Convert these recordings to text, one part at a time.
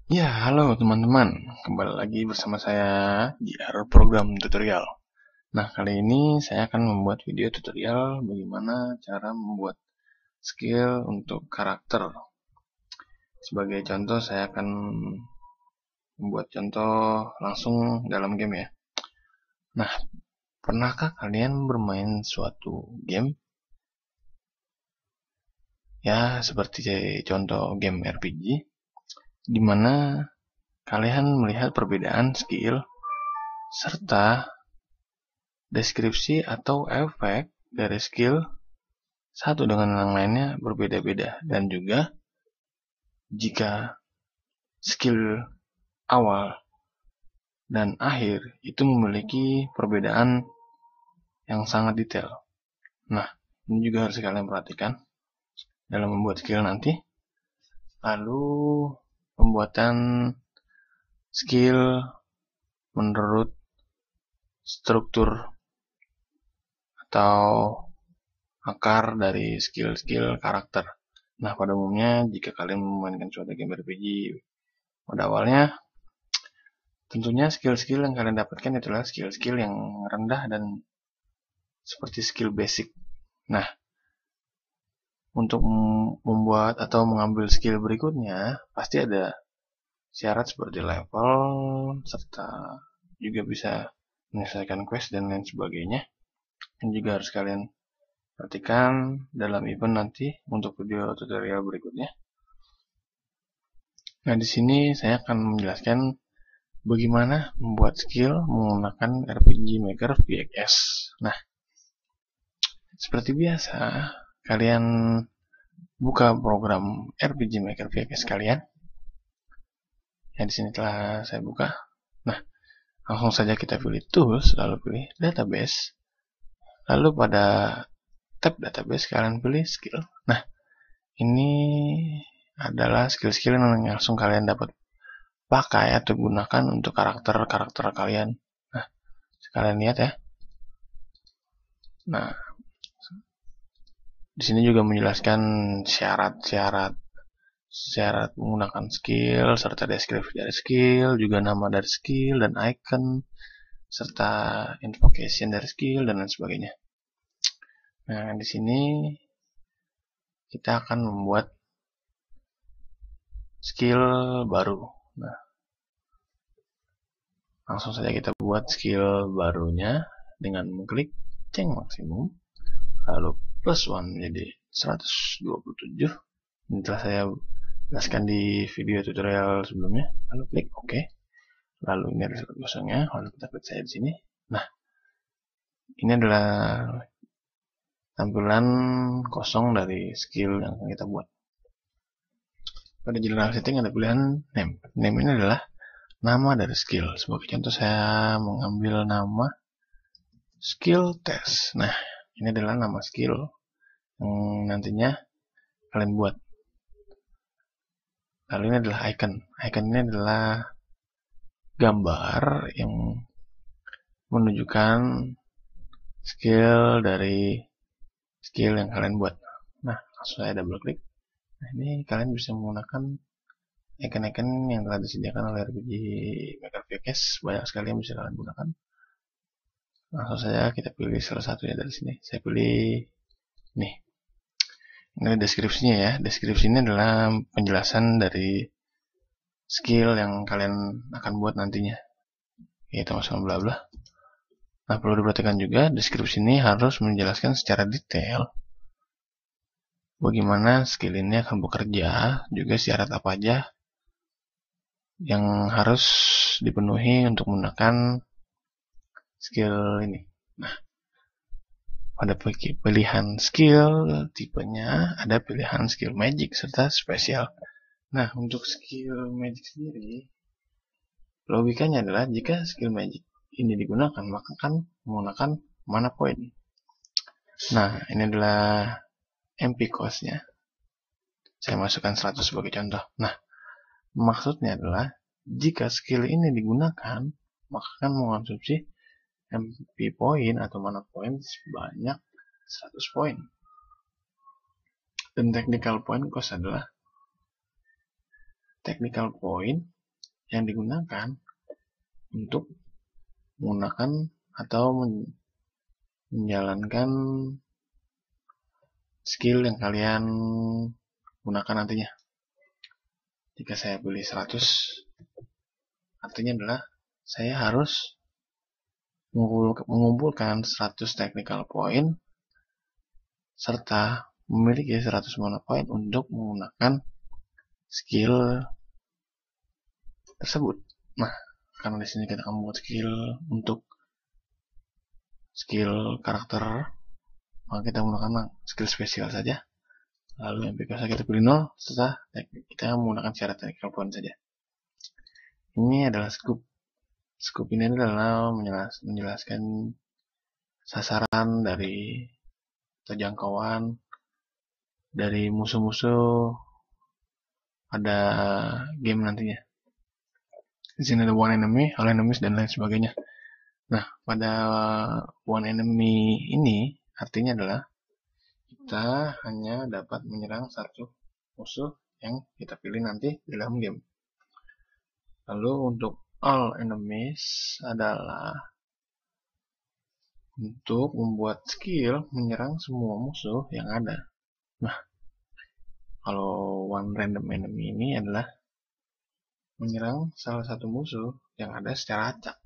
Ya, halo teman-teman. Kembali lagi bersama saya JR Program Tutorial. Nah, kali ini saya akan membuat video tutorial bagaimana cara membuat skill untuk karakter. Sebagai contoh, saya akan membuat contoh langsung dalam game ya. Nah, pernahkah kalian bermain suatu game? Ya, seperti contoh game RPG, di mana kalian melihat perbedaan skill serta deskripsi atau efek dari skill satu dengan yang lainnya berbeda-beda, dan juga jika skill awal dan akhir itu memiliki perbedaan yang sangat detail. Nah, ini juga harus kalian perhatikan dalam membuat skill nanti. Lalu pembuatan skill menurut struktur atau akar dari skill-skill karakter. Nah, pada umumnya jika kalian memainkan suatu game RPG pada awalnya, tentunya skill-skill yang kalian dapatkan itulah skill-skill yang rendah dan seperti skill basic. Nah, untuk membuat atau mengambil skill berikutnya, pasti ada syarat seperti level, serta juga bisa menyelesaikan quest dan lain sebagainya. Dan juga harus kalian perhatikan dalam event nanti untuk video tutorial berikutnya. Nah, di sini saya akan menjelaskan bagaimana membuat skill menggunakan RPG Maker VX. Nah, seperti biasa, kalian buka program RPG Maker VX kalian. Ya, di sini telah saya buka. Nah, langsung saja kita pilih Tools, lalu pilih Database. Lalu pada tab Database kalian pilih Skill. Nah, ini adalah skill-skill yang langsung kalian dapat pakai atau gunakan untuk karakter-karakter kalian. Nah, kalian lihat ya. Nah, di sini juga menjelaskan syarat-syarat menggunakan skill, serta deskripsi dari skill, juga nama dari skill dan icon, serta invocation dari skill dan lain sebagainya. Nah, di sini kita akan membuat skill baru. Nah, langsung saja kita buat skill barunya dengan mengklik change maksimum, lalu +1 menjadi 127. Ini telah saya jelaskan di video tutorial sebelumnya. Lalu klik OK. Lalu ini ada slot kosongnya, lalu kita klik saja di sini. Nah, ini adalah tampilan kosong dari skill yang akan kita buat. Pada general setting ada pilihan name. Name ini adalah nama dari skill. Sebagai contoh saya mengambil nama skill test. Nah, ini adalah nama skill yang nantinya kalian buat. Lalu ini adalah icon. Icon ini adalah gambar yang menunjukkan skill dari skill yang kalian buat. Nah, langsung saya double klik. Nah, ini kalian bisa menggunakan icon-icon yang telah disediakan oleh RPG Maker VX. Banyak sekali yang bisa kalian gunakan. Langsung saja kita pilih salah satunya dari sini. Saya pilih nih. Ini deskripsinya ya. Deskripsi ini adalah penjelasan dari skill yang kalian akan buat nantinya. Yaitu masalah bla bla. Nah, perlu diperhatikan juga deskripsi ini harus menjelaskan secara detail bagaimana skill ini akan bekerja, juga syarat apa aja yang harus dipenuhi untuk menggunakan skill ini. Nah, pada pilihan skill tipenya ada pilihan skill magic serta spesial. Nah, untuk skill magic sendiri, logikanya adalah jika skill magic ini digunakan, maka akan menggunakan mana point. Nah, ini adalah MP cost-nya. Saya masukkan 100 sebagai contoh. Nah, maksudnya adalah jika skill ini digunakan, maka akan mengkonsumsi MP point atau mana point sebanyak 100 poin. Dan technical point cost adalah technical point yang digunakan untuk menggunakan atau menjalankan skill yang kalian gunakan nantinya. Jika saya pilih 100, artinya adalah saya harus mengumpulkan 100 technical point serta memiliki 100 mana point untuk menggunakan skill tersebut. Nah, karena di sini kita akan membuat skill untuk skill karakter, maka kita menggunakan skill spesial saja. Lalu yang biasa kita pilih 0, setelah kita menggunakan syarat technical point saja. Ini adalah scope. Scope ini adalah menjelaskan sasaran dari atau jangkauan dari musuh-musuh pada game nantinya. Di sini ada one enemy, all enemies, dan lain sebagainya. Nah, pada one enemy ini artinya adalah kita hanya dapat menyerang satu musuh yang kita pilih nanti di dalam game. Lalu untuk all enemies adalah untuk membuat skill menyerang semua musuh yang ada. Nah, kalau one random enemy ini adalah menyerang salah satu musuh yang ada secara acak.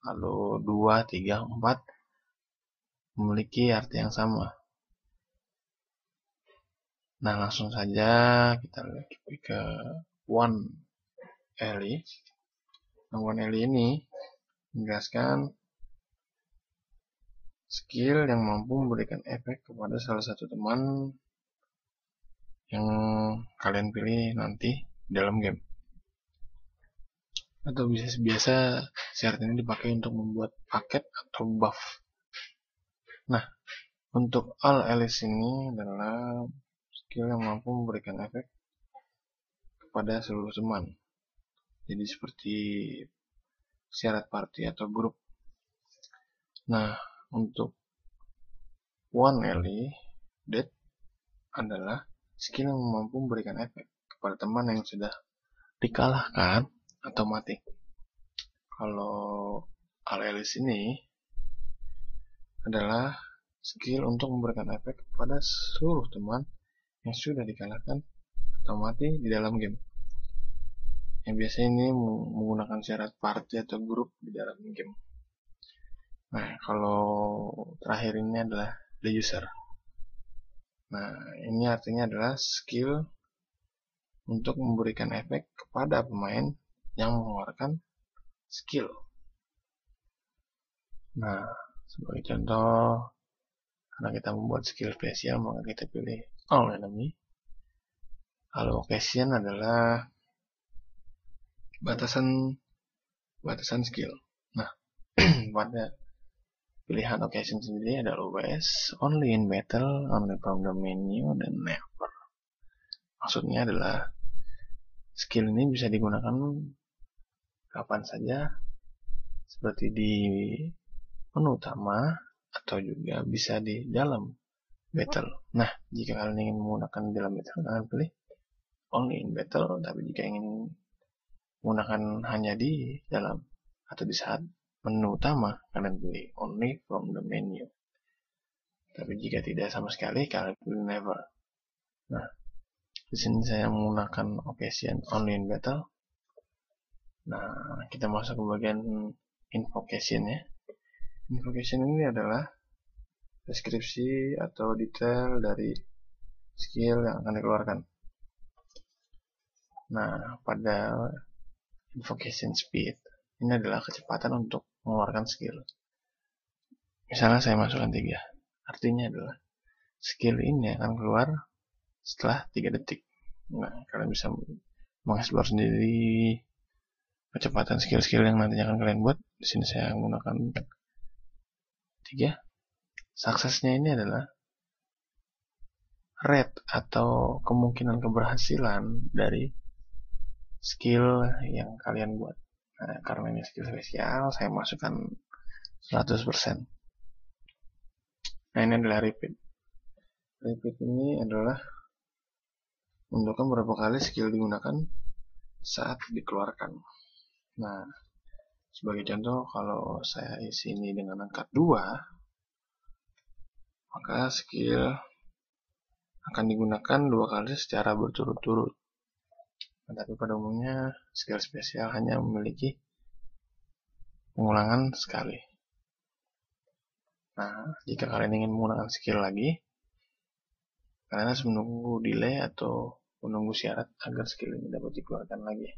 Lalu 2, 3, 4 memiliki arti yang sama. Nah, langsung saja kita ke one ally. Nah, one ally ini menjelaskan skill yang mampu memberikan efek kepada salah satu teman yang kalian pilih nanti dalam game. Atau biasa syarat ini dipakai untuk membuat paket atau buff. Nah, untuk all allies ini adalah skill yang mampu memberikan efek kepada seluruh teman. Jadi seperti syarat party atau grup. Nah, untuk one ally death adalah skill yang mampu memberikan efek kepada teman yang sudah dikalahkan atau mati. Kalau all allies ini adalah skill untuk memberikan efek kepada seluruh teman yang sudah dikalahkan atau mati di dalam game. Yang biasanya ini menggunakan syarat party atau grup di dalam game. Nah, kalau terakhir ini adalah the user. Nah, ini artinya adalah skill untuk memberikan efek kepada pemain yang mengeluarkan skill. Nah, sebagai contoh, karena kita membuat skill spesial, maka kita pilih all enemy. Lalu occasion adalah batasan skill. Nah, pada pilihan occasion sendiri ada always, only in battle, only from the menu, dan never. Maksudnya adalah skill ini bisa digunakan kapan saja, seperti di menu utama atau juga bisa di dalam battle. Nah, jika kalian ingin menggunakan di dalam battle, kalian pilih only in battle. Tapi jika ingin menggunakan hanya di dalam atau di saat menu utama, kalian pilih only from the menu. Tapi jika tidak sama sekali, kalian pilih never. Nah, di sini saya menggunakan occasion only in battle. Nah, kita masuk ke bagian invocation ya. Invocation ini adalah deskripsi atau detail dari skill yang akan dikeluarkan. Nah, pada invocation speed ini adalah kecepatan untuk mengeluarkan skill. Misalnya saya masukkan 3, artinya adalah skill ini akan keluar setelah 3 detik. Nah, kalian bisa mengeksplor sendiri kecepatan skill-skill yang nantinya akan kalian buat. Di sini saya menggunakan 3. Suksesnya ini adalah rate atau kemungkinan keberhasilan dari skill yang kalian buat. Nah, karena ini skill spesial, saya masukkan 100%. Nah, ini adalah repeat. Repeat ini adalah menentukan berapa kali skill digunakan saat dikeluarkan. Nah, sebagai contoh, kalau saya isi ini dengan angka 2, maka skill akan digunakan 2 kali secara berturut-turut. Nah, tapi pada umumnya skill spesial hanya memiliki pengulangan sekali. Nah, jika kalian ingin menggunakan skill lagi, kalian harus menunggu delay atau menunggu syarat agar skill ini dapat dikeluarkan lagi.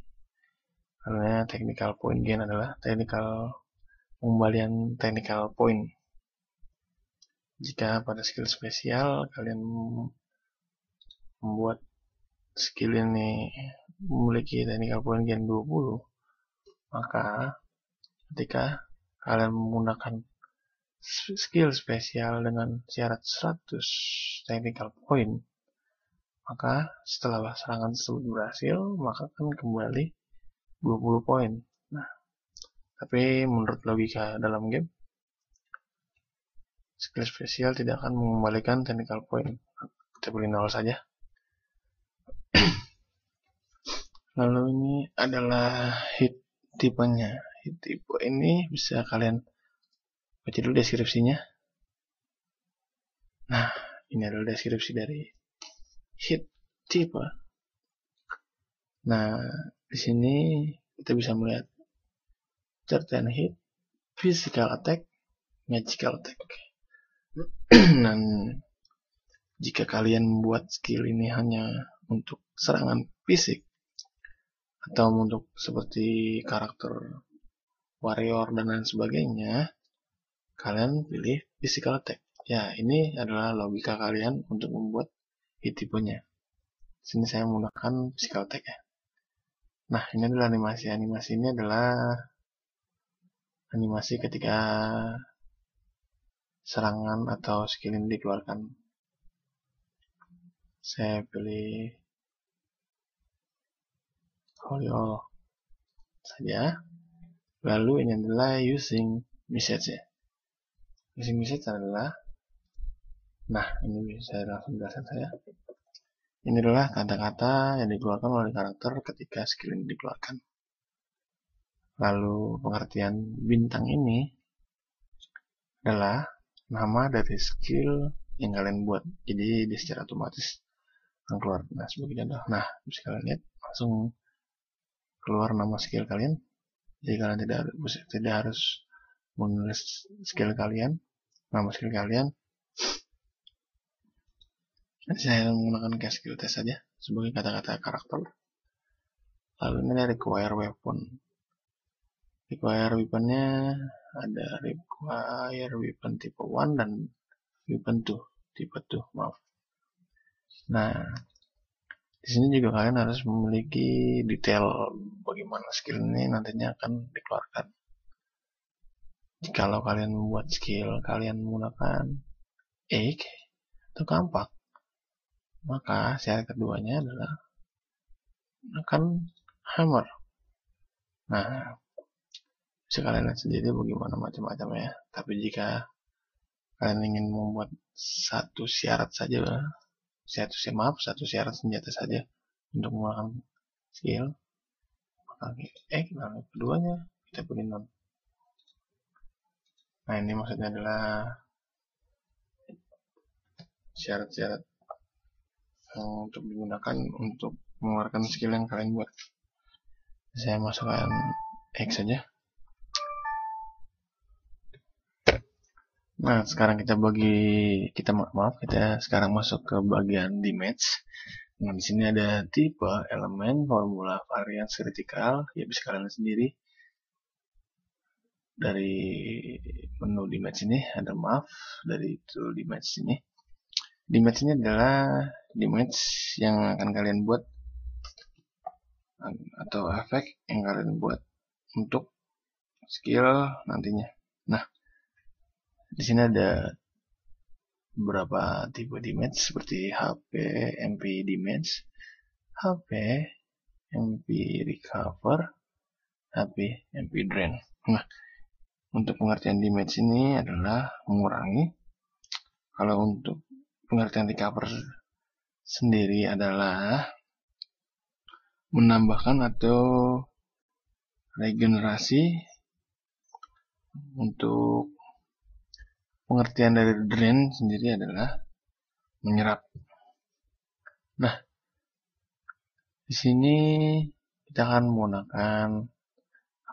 Karena technical point gain adalah pengembalian technical point. Jika pada skill spesial kalian membuat skill ini memiliki technical point gain 20, maka ketika kalian menggunakan skill spesial dengan syarat 100 technical point, maka setelah serangan tersebut berhasil, maka akan kembali 20 poin. Nah, tapi menurut logika dalam game, skill spesial tidak akan mengembalikan technical point. Kita beri 0 saja. Lalu ini adalah hit tipenya. Hit tipe ini bisa kalian baca dulu deskripsinya. Nah, ini adalah deskripsi dari hit tipe. Nah, di sini kita bisa melihat certain hit, physical attack, magical attack. Dan jika kalian membuat skill ini hanya untuk serangan fisik atau untuk seperti karakter warrior dan lain sebagainya, kalian pilih physical attack. Ya, ini adalah logika kalian untuk membuat hit tipenya. Sini saya menggunakan physical attack ya. Nah, ini adalah animasi. Animasi ini adalah animasi ketika serangan atau skill ini dikeluarkan. Saya pilih Holy All saja. Lalu ini adalah using message ya. Using message adalah, nah ini bisa langsung jelaskan saya. Ini adalah kata-kata yang dikeluarkan oleh karakter ketika skill ini dikeluarkan. Lalu pengertian bintang ini adalah nama dari skill yang kalian buat. Jadi dia secara otomatis akan keluar. Nah, sebagai contoh, nah bisa kalian lihat langsung keluar nama skill kalian. Jadi kalian tidak harus menulis skill kalian, nama skill kalian. Saya menggunakan cast skill test saja sebagai kata-kata karakter. Lalu ini ada require weapon. Require weaponnya ada require weapon tipe 1 dan weapon 2 tipe 2, maaf. Nah, di sini juga kalian harus memiliki detail bagaimana skill ini nantinya akan dikeluarkan. Kalau kalian membuat skill kalian menggunakan egg atau kampak, maka syarat keduanya adalah akan hammer. Nah, bisa kalian lihat sendiri bagaimana macam-macam ya. Tapi jika kalian ingin membuat satu syarat saja, satu syarat senjata saja untuk menggunakan skill, maka lalu keduanya kita pilih non. Nah, ini maksudnya adalah syarat-syarat untuk digunakan untuk mengeluarkan skill yang kalian buat. Saya masukkan X saja. Nah, sekarang kita sekarang masuk ke bagian damage. Nah, di sini ada tipe, elemen, formula, varians, kritikal. Ya bisa kalian lihat sendiri. Dari menu damage ini ada dari tool damage ini. Damage ini adalah damage yang akan kalian buat atau efek yang kalian buat untuk skill nantinya. Nah, di sini ada beberapa tipe damage seperti HP, MP damage, HP, MP recover, HP, MP drain. Nah, untuk pengertian damage ini adalah mengurangi. Kalau untuk pengertian recover sendiri adalah menambahkan atau regenerasi. Untuk pengertian dari drain sendiri adalah menyerap. Nah, di sini kita akan menggunakan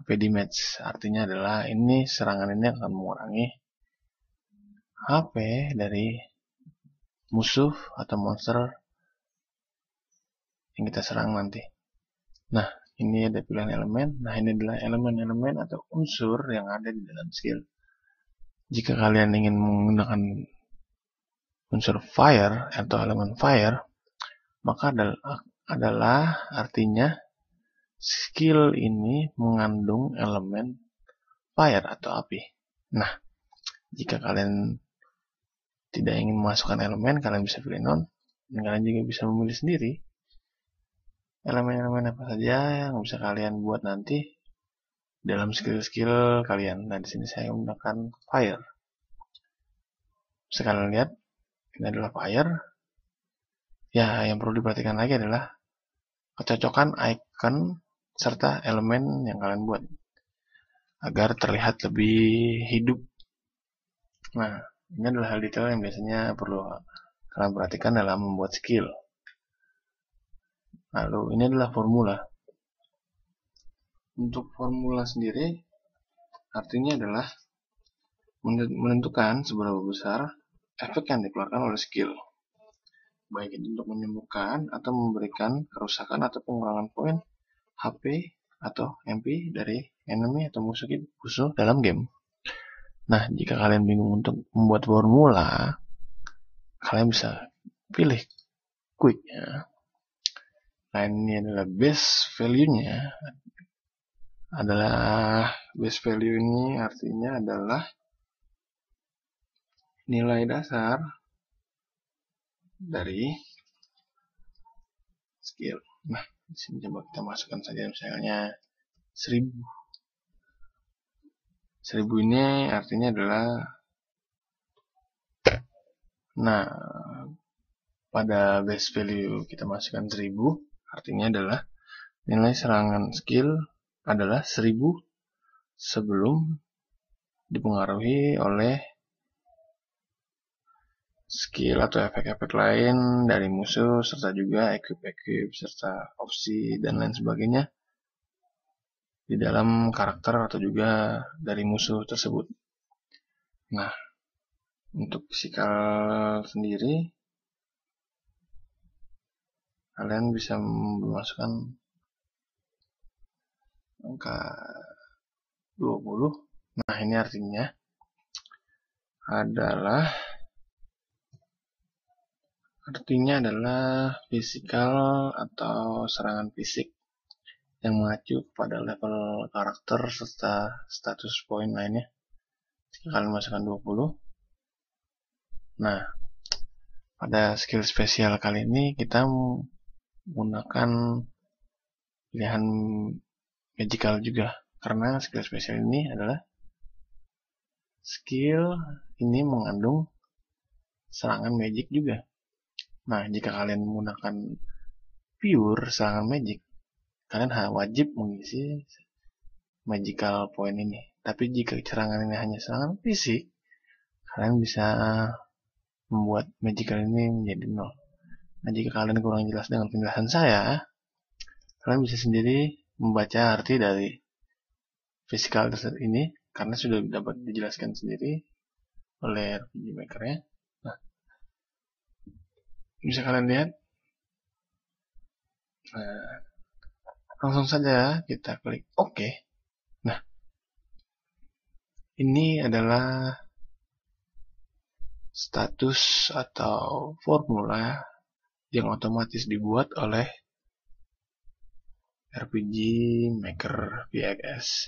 HP damage. Artinya adalah ini serangan ini akan mengurangi HP dari musuh atau monster yang kita serang nanti. Nah, ini ada pilihan elemen. Nah, ini adalah elemen-elemen atau unsur yang ada di dalam skill. Jika kalian ingin menggunakan unsur fire atau elemen fire, maka adalah artinya skill ini mengandung elemen fire atau api. Nah, jika kalian tidak ingin memasukkan elemen, kalian bisa pilih non. Dan kalian juga bisa memilih sendiri elemen-elemen apa saja yang bisa kalian buat nanti dalam skill-skill kalian. Nah, di sini saya menggunakan fire. Bisa kalian lihat, ini adalah fire. Ya, yang perlu diperhatikan lagi adalah kecocokan icon serta elemen yang kalian buat agar terlihat lebih hidup. Nah, ini adalah hal detail yang biasanya perlu kalian perhatikan dalam membuat skill. Lalu ini adalah formula. Untuk formula sendiri artinya adalah menentukan seberapa besar efek yang dikeluarkan oleh skill, baik itu untuk menyembuhkan atau memberikan kerusakan atau pengurangan poin HP atau MP dari enemy atau musuh dalam game. Nah, jika kalian bingung untuk membuat formula, kalian bisa pilih quick-nya. Nah, ini adalah base value-nya. Base value ini artinya adalah nilai dasar dari skill. Nah, di sini coba kita masukkan saja misalnya 1000. 1000 ini artinya adalah, nah, pada base value kita masukkan 1000, artinya adalah nilai serangan skill adalah 1000 sebelum dipengaruhi oleh skill atau efek-efek lain dari musuh, serta juga equip serta opsi dan lain sebagainya di dalam karakter atau juga dari musuh tersebut. Nah, untuk physical sendiri kalian bisa memasukkan angka 20. Nah, ini artinya adalah physical atau serangan fisik yang mengacu pada level karakter serta status poin lainnya. Jika kalian masukkan 20. Nah, pada skill spesial kali ini kita menggunakan pilihan magical juga, karena skill spesial ini adalah skill ini mengandung serangan magic juga. Nah, jika kalian menggunakan pure serangan magic, kalian wajib mengisi magical point ini. Tapi jika serangan ini hanya serangan fisik, kalian bisa membuat magical ini menjadi 0. Nah, jika kalian kurang jelas dengan penjelasan saya, kalian bisa sendiri membaca arti dari physical ini, karena sudah dapat dijelaskan sendiri oleh RPG Maker ya. Nah, bisa kalian lihat. Nah, langsung saja kita klik OK. Nah, ini adalah status atau formula yang otomatis dibuat oleh RPG Maker VX.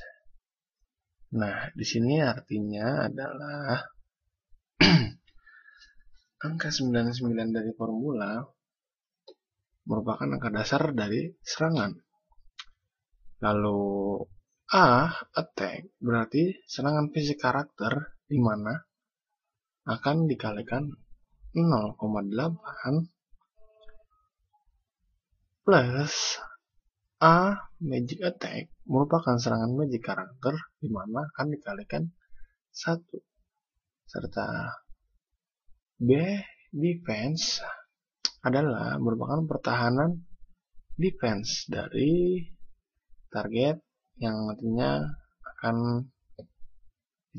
Nah, di sini artinya adalah angka 99 dari formula merupakan angka dasar dari serangan. Lalu A, attack, berarti serangan fisik karakter di mana akan dikalikan 0,8 plus Magic Attack merupakan serangan magic karakter di mana akan dikalikan 1, serta B. Defense adalah merupakan pertahanan defense dari target yang nantinya akan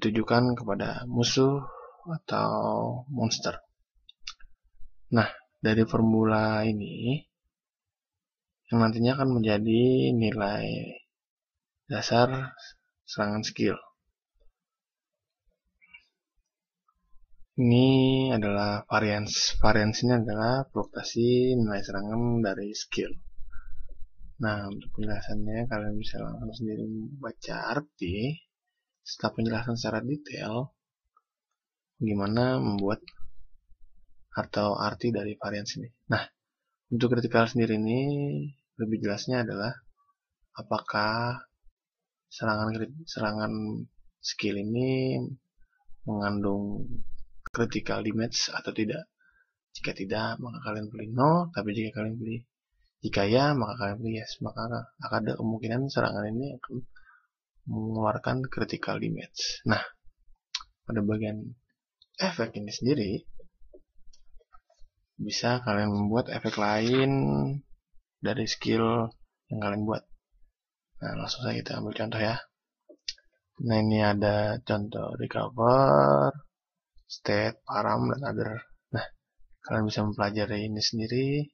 ditujukan kepada musuh atau monster. Nah, dari formula ini yang nantinya akan menjadi nilai dasar serangan skill. Ini adalah variansinya adalah fluktuasi nilai serangan dari skill. Nah, untuk penjelasannya kalian bisa langsung sendiri baca arti setelah penjelasan secara detail gimana membuat atau arti dari varians ini. Nah, untuk critical sendiri ini lebih jelasnya adalah apakah serangan skill ini mengandung critical damage atau tidak. Jika tidak, maka kalian pilih no, tapi jika ya, maka kalian pilih yes. Maka akan ada kemungkinan serangan ini akan mengeluarkan critical damage. Nah, pada bagian efek ini sendiri, bisa kalian membuat efek lain dari skill yang kalian buat. Nah, langsung saja kita ambil contoh ya. Nah, ini ada contoh recover, state, param, dan other. Nah, kalian bisa mempelajari ini sendiri,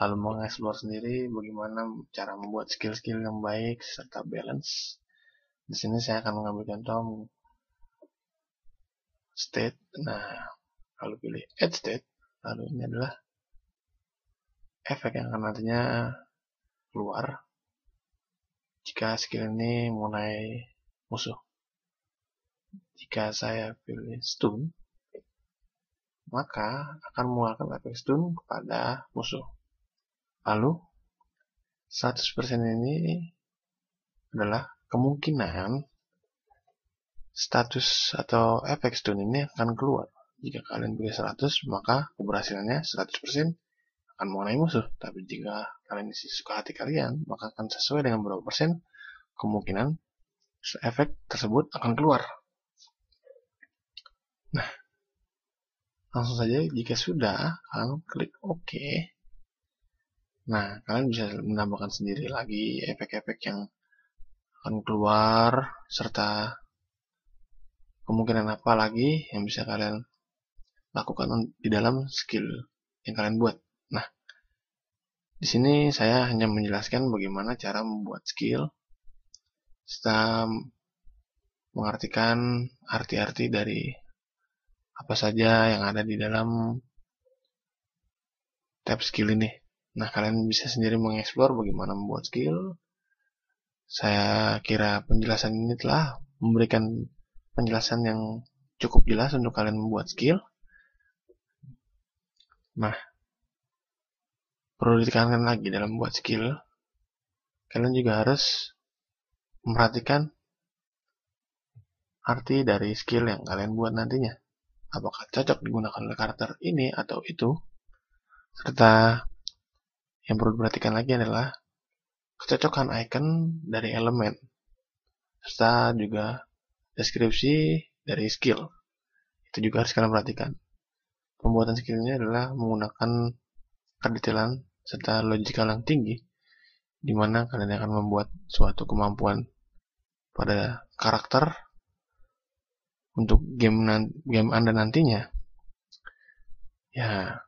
lalu mengeksplor sendiri bagaimana cara membuat skill-skill yang baik serta balance. Di sini saya akan mengambil contoh state. Nah, lalu pilih add state. Lalu ini adalah efek yang akan nantinya keluar jika skill ini mengenai musuh. Jika saya pilih stun, maka akan mengeluarkan efek stun kepada musuh. Lalu 100% ini adalah kemungkinan status atau efek stun ini akan keluar. Jika kalian pilih 100, maka keberhasilannya 100% akan mengenai musuh. Tapi jika kalian isi suka hati kalian, maka akan sesuai dengan berapa persen kemungkinan efek tersebut akan keluar. Nah, langsung saja jika sudah, kalian klik OK. Nah, kalian bisa menambahkan sendiri lagi efek-efek yang akan keluar, serta kemungkinan apa lagi yang bisa kalian lakukan di dalam skill yang kalian buat. Nah, di sini saya hanya menjelaskan bagaimana cara membuat skill, serta mengartikan arti-arti dari apa saja yang ada di dalam tab skill ini. Nah, kalian bisa sendiri mengeksplor bagaimana membuat skill. Saya kira penjelasan ini telah memberikan penjelasan yang cukup jelas untuk kalian membuat skill. Nah, perlu ditekankan lagi dalam membuat skill, kalian juga harus memperhatikan arti dari skill yang kalian buat nantinya. Apakah cocok digunakan oleh karakter ini atau itu, serta yang perlu diperhatikan lagi adalah kecocokan icon dari elemen, serta juga deskripsi dari skill. Itu juga harus kalian perhatikan. Pembuatan skill ini adalah menggunakan kedetailan serta logikal yang tinggi, di mana kalian akan membuat suatu kemampuan pada karakter untuk game Anda nantinya. Ya,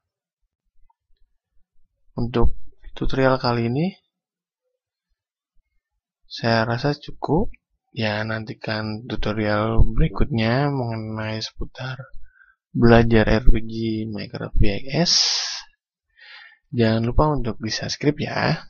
untuk tutorial kali ini saya rasa cukup. Ya, nantikan tutorial berikutnya mengenai seputar belajar RPG Minecraft VX. Jangan lupa untuk di subscribe ya.